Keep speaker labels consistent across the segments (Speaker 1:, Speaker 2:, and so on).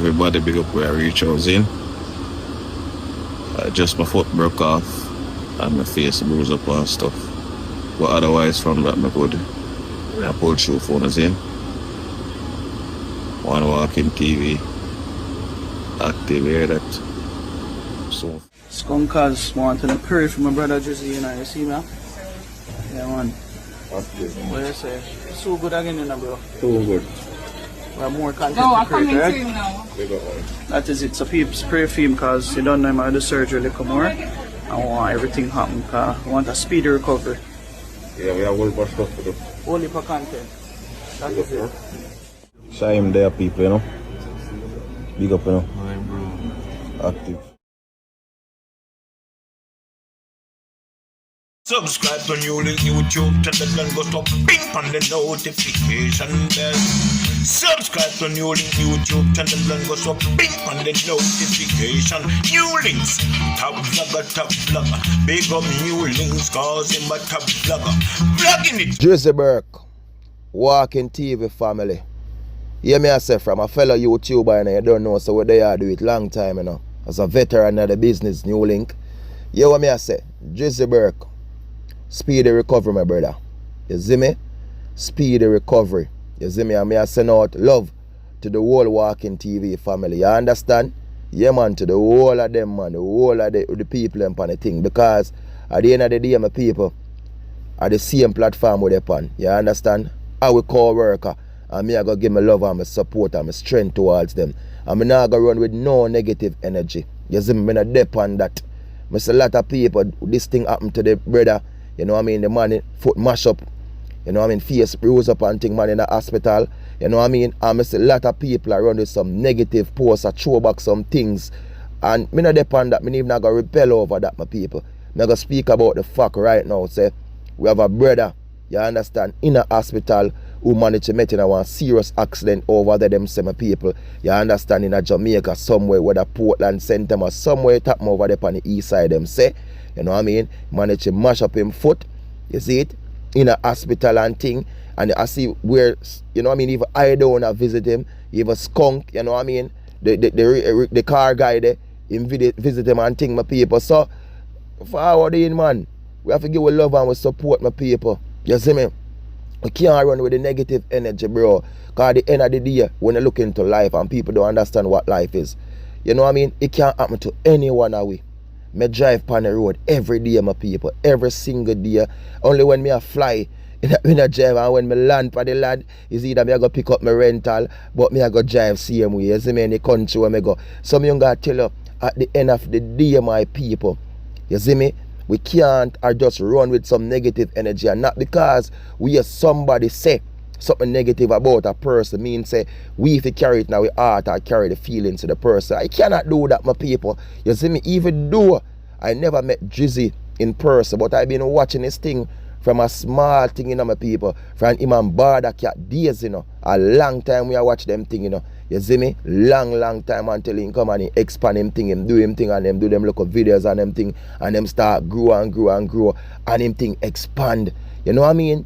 Speaker 1: everybody, big up where I reach out in. Just my foot broke off and my face bruised up and stuff. But otherwise from that I good. I pulled through phones in. One walking TV. Active here that. So
Speaker 2: Skunkers wanting to pray for my brother Drizzy, you know, you see me? Yeah man.
Speaker 1: active.
Speaker 2: What you say? So good again, you know, bro.
Speaker 1: So good.
Speaker 2: We have more content
Speaker 3: No,
Speaker 2: to
Speaker 3: I'm coming
Speaker 2: create,
Speaker 3: to him
Speaker 2: right?
Speaker 3: now.
Speaker 1: We got one.
Speaker 2: That is it. So peeps, pray for him because he don't know him how the surgery will come more. I want everything happen because I want a speedy recovery.
Speaker 1: Yeah, we have a whole bunch of stuff to do.
Speaker 2: Only for content. That is it.
Speaker 1: Show him there, people, you know. Big up, you know. Active.
Speaker 4: Subscribe to NEWLINK YouTube channel and go to ping on the notification bell. Subscribe to NEWLINK YouTube channel and go to ping on the notification. NEWLINKs, top vlogger. Big up NEWLINKs, cause him a top vlogger. Vlogging it.
Speaker 5: Drizzy Burke, Walking TV family. Hear me I say from a fellow YouTuber and you don't know, so what they are do it long time, you know. As a veteran of the business, NEWLINK. Hear what me I say, Drizzy Burke. Speedy recovery, my brother. You see me? Speedy recovery. You see me? And me I send out love to the whole Walking TV family. You understand? Yeah, man, to the whole of them, man. The whole of the people and the thing. Because at the end of the day, my people are the same platform with them. You understand? I will call worker. And me I go give my love and my support and my strength towards them. And me not go run with no negative energy. You see me? Me not depend on that. I see a lot of people, this thing happened to the brother. You know what I mean? The man foot mash up. You know what I mean? Face bruise up and thing, man, in the hospital. You know what I mean? And I see a lot of people around with some negative posts or throw back some things. And me not depend that. Me even not gonna repel over that, my people. Me gonna speak about the fact right now. Say we have a brother, you understand, in a hospital who managed to meet in a serious accident over there, them same people. You understand, in a Jamaica somewhere, whether Portland, St. Thomas, somewhere tap over there on the east side, them say. You know what I mean? Managed to mash up him foot. You see it? In a hospital and thing. And I see where, you know what I mean, even I don't want to visit him. Even skunk, you know what I mean? The car guy there, him visit him and thing, my people. So, forward in, man. We have to give a love and we support my people. You see me? We can't run with the negative energy, bro. Because at the end of the day, when you look into life and people don't understand what life is, you know what I mean? It can't happen to anyone away. Me drive on the road every day, my people. Every single day. Only when me a fly in a drive and when me land for the land, is either me I go pick up my rental, but me I go drive same way. You see me in the country where me go. So me gonna tell you, at the end of the day, my people, you see me? We can't or just run with some negative energy, and not because we hear somebody say something negative about a person means say we have to carry it now with heart or carry the feelings to the person. I cannot do that, my people. You see me, even though I never met Drizzy in person, but I've been watching this thing from a small thing, you know, my people, from him and Barda Cat days, you know. A long time we watch them thing, you know. You see me? Long time until he come and he expand him thing, him do him thing, and them do them local videos and them thing, and them start grow and him thing expand. You know what I mean?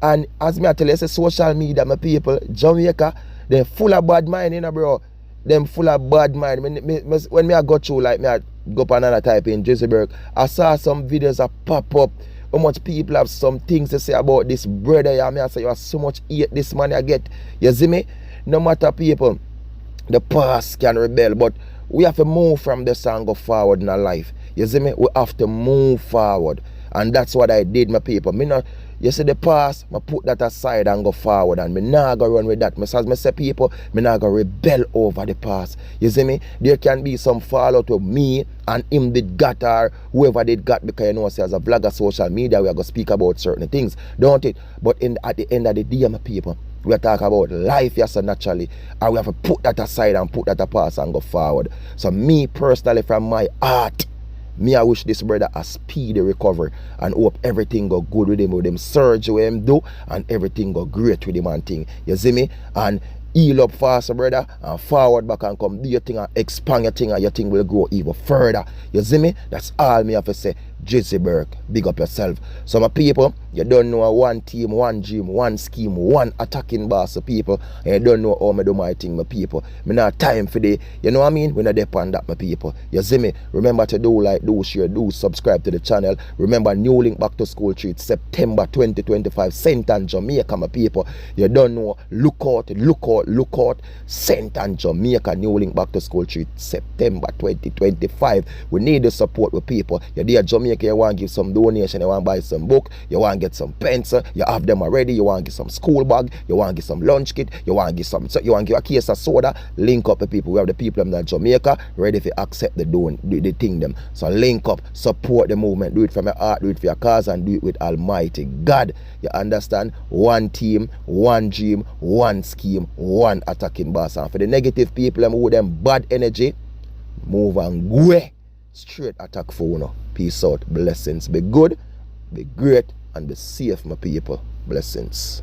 Speaker 5: And as me I tell you, it's social media, my people, Jamaica, they're full of bad mind, you know, bro. Them full of bad mind. When me I go through, like me I go up another type in Drizzy Burke, I saw some videos that pop up. How much people have some things to say about this brother. Yeah, me I say you have so much hate this man I get. You see me? No matter people, the past can rebel, but we have to move from this and go forward in our life. You see me? We have to move forward. And that's what I did, my people. Me not, you see the past, I put that aside and go forward, and me not go run with that. As I say people, me not go rebel over the past. You see me? There can be some fallout with me and him did got or whoever did got, because you know say as a vlogger social media we are going to speak about certain things, don't it? But at the end of the day, my people, we are talking about life, yes, naturally, and we have to put that aside and put that apart and go forward. So me personally, from my heart, me I wish this brother a speedy recovery and hope everything go good with him surgery with him do, and everything go great with him and thing. You see me? And heal up faster, brother, and forward back and come do your thing and expand your thing, and your thing will grow even further. You see me? That's all me have to say. Drizzy Burke, big up yourself. So my people, you don't know one team, one dream, one scheme, one attacking boss of people, and you don't know how I do my thing, my people. Me not time for the, you know what I mean? We not depend on that, my people. You see me? Remember to do like, do share, do subscribe to the channel. Remember NEWLINK back to school treat September 2025, St. Ann, Jamaica, my people. You don't know, look out, St. Ann, Jamaica, NEWLINK back to school treat September 2025. We need the support with people. You're there, Jamaica, you want to give some donation, you want to buy some book, you want to get some pencil, you have them already, you want to get some school bag, you want to get some lunch kit, you want to give some, you want to give a case of soda. Link up the people. We have the people in Jamaica ready to accept the thing them. So link up, support the movement, do it from your heart, do it for your cause, and do it with Almighty God. You understand? One team, one dream, one scheme, one attacking boss. And for the negative people who them bad energy, move and go straight attack for you. Peace out, blessings. Be good, be great, and be safe, my people. Blessings.